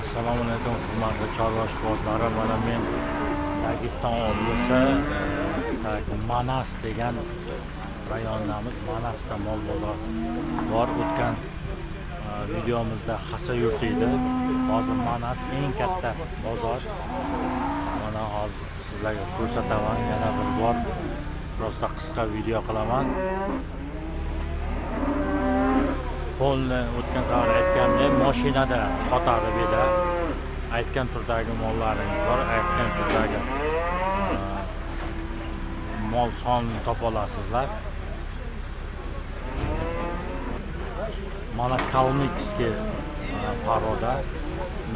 Assalomu alaykum hurmatli chorva ishqibozlari. Mana men Dageston oblasi Manas degan rayondamiz. Manasda mol bozor bor. O'tgan videomizda Hasa yurt edi. Hozir Manas eng katta bozor. Mana hozir sizlarga ko'rsataman. Yana bir bor prosta qisqa video qilaman. Polni o'tgan safar aytganimdek mashinada sotadi bu yerda. Aytgan turdagi mollaringiz bor, aytgan turdagi mol sonini topa olasizlar. Mana Kalmikskiy paroda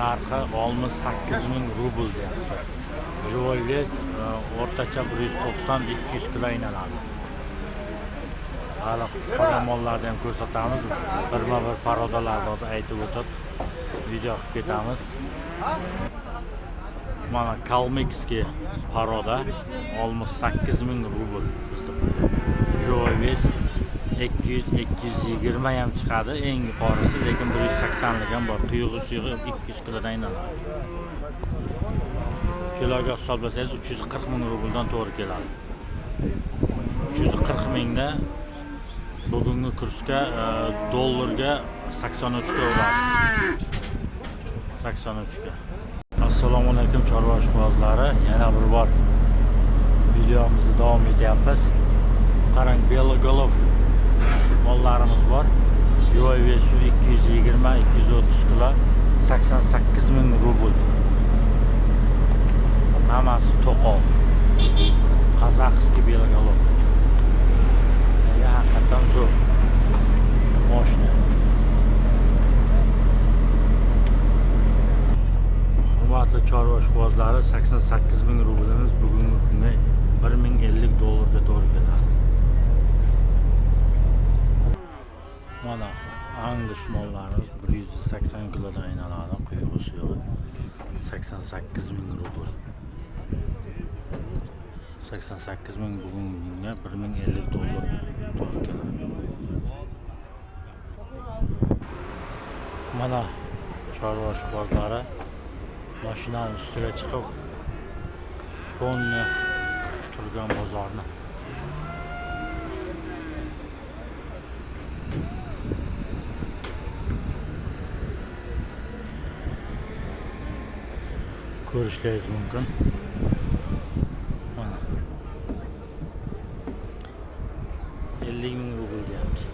narxi 68.000 rubl deyapti. Живой вес o'rtacha 190-200 kilo aylanadi. Hali qolgan mollarni ham ko'rsatamiz. Birma-bir parodalarni hozir aytib o'tib video qilib ketamiz. Mana Kalmikskiy paroda 68.000 rubl bizda. Живой вес 200-220 ham chiqadi, eng yuqorisi, lekin 180 lik ham bor. Quyug'i 200 kilodan aylanadi. Kiloga hisoblasangiz 340.000 rubldan to'g'ri keladi. 340.000 da bugungi kursga dollarga 83 ga urasiz. 83 ga. Assalomu alaykum chorva ishqibozlari. Yana bir bor videomizni davom etyapmiz. Qarang, Belogolov mollarimiz bor. Живой вес 220-230 kilo, 88.000 rubl. Hammasi to'qol. Qozog'skiy Belogolov. Hakikaten zo'r mashina. Hurmatli chorva ishqibozlari, 88.000 rublimiz bugungi kunda 1050 dollarga to'g'ri keladi. Mana Angus mollarimiz 180 kilodan aylanadi, quyug'i suyug'i 88.000 rubl. 88.000 bugunga 1050 dollar to'g'ri keladi. Mana chorva ishqibozlari mashinaning ustiga chiqib polni turgan bozorni ko'rishingiz mumkin. 50.000 rubl deyapti.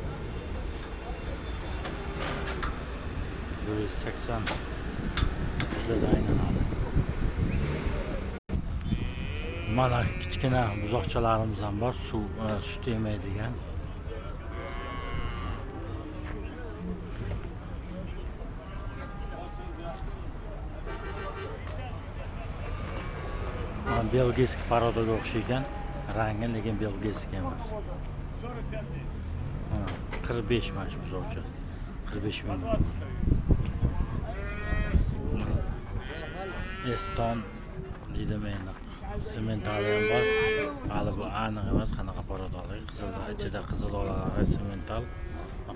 180 kilodan aylanadi. Mana kichkina buzoqchalarimiz ham bor, sut yemaydigan. Belgiyskiy parodaga o'xshaygan rangi, lekin belgiyskiy emas. 45 mana shu buzoqcha. 45.000. Eston deydi meni. Sementali ham bor. Hali bu aniq emas, qanaqa parodalar. Qizillar ichida qizil olalari semental,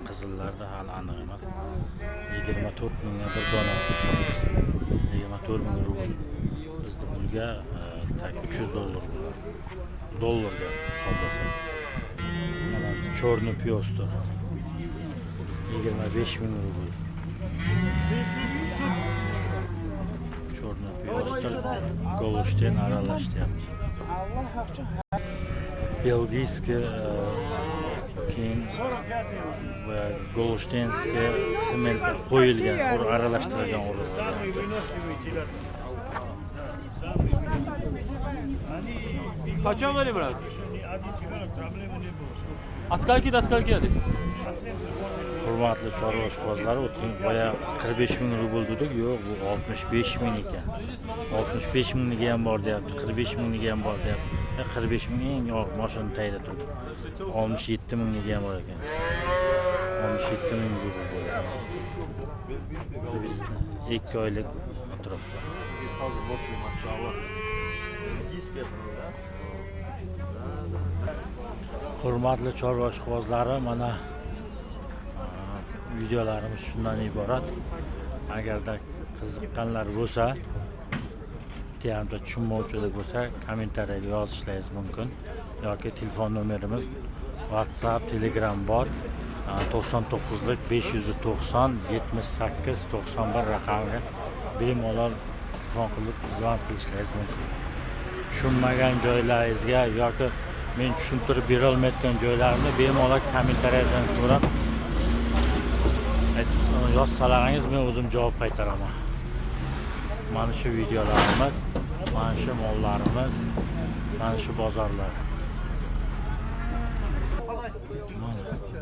qizillarda hali aniq emas. 24.000 ga bir donasi hisoblaymiz. 24.000 rubl. Bizda pulga 300 dollar bo'ladi. Dollarga hisoblasa. Mana chorni piyosdir. 25.000 rubl. Chorni piyosdir, Golshten aralashtayapti. Belgiyskiy keyin va Golshtenskiy sement qo'yilgan, aralashtirilgan o'rtada. Qachon mana bo'ladi? Askalki adi. Hurmatli chorva ishqibozlari, o'tgan boya 45.000 rubl dedik, yo'q, bu 65.000 ekan. 65.000 ga ham bor deyapti, 45.000 ga ham bor deyapti. 45.000 eng yo'q mashina tayda turibdi. 67.000 ga ham bor ekan. 67.000 rubl bo'lyapti. 2 oylik atrofda. Hozir boshli mashallah. Hurmatli chorva ishqibozlari, mana videolarimiz shundan iborat. Agarda qiziqqanlar bo'lsa, bitta tushunmovchilar bo'lsa, kommentariyaga yozishlaringiz mumkin yoki telefon nomerimiz WhatsApp, Telegram bor. 99lik 590 78 91 raqamiga bemalol telefon qilib zvon qilishlaringiz mumkin. Tushunmagan joylaringizga yoki men tushuntirib bera olmayotgan joylarimni bemalol kommentariyadan so'rab yozsalaringiz men o'zim javob qaytaraman. Mana shu videolarimiz, mana shu mollarimiz, mana shu bozorlar. Mana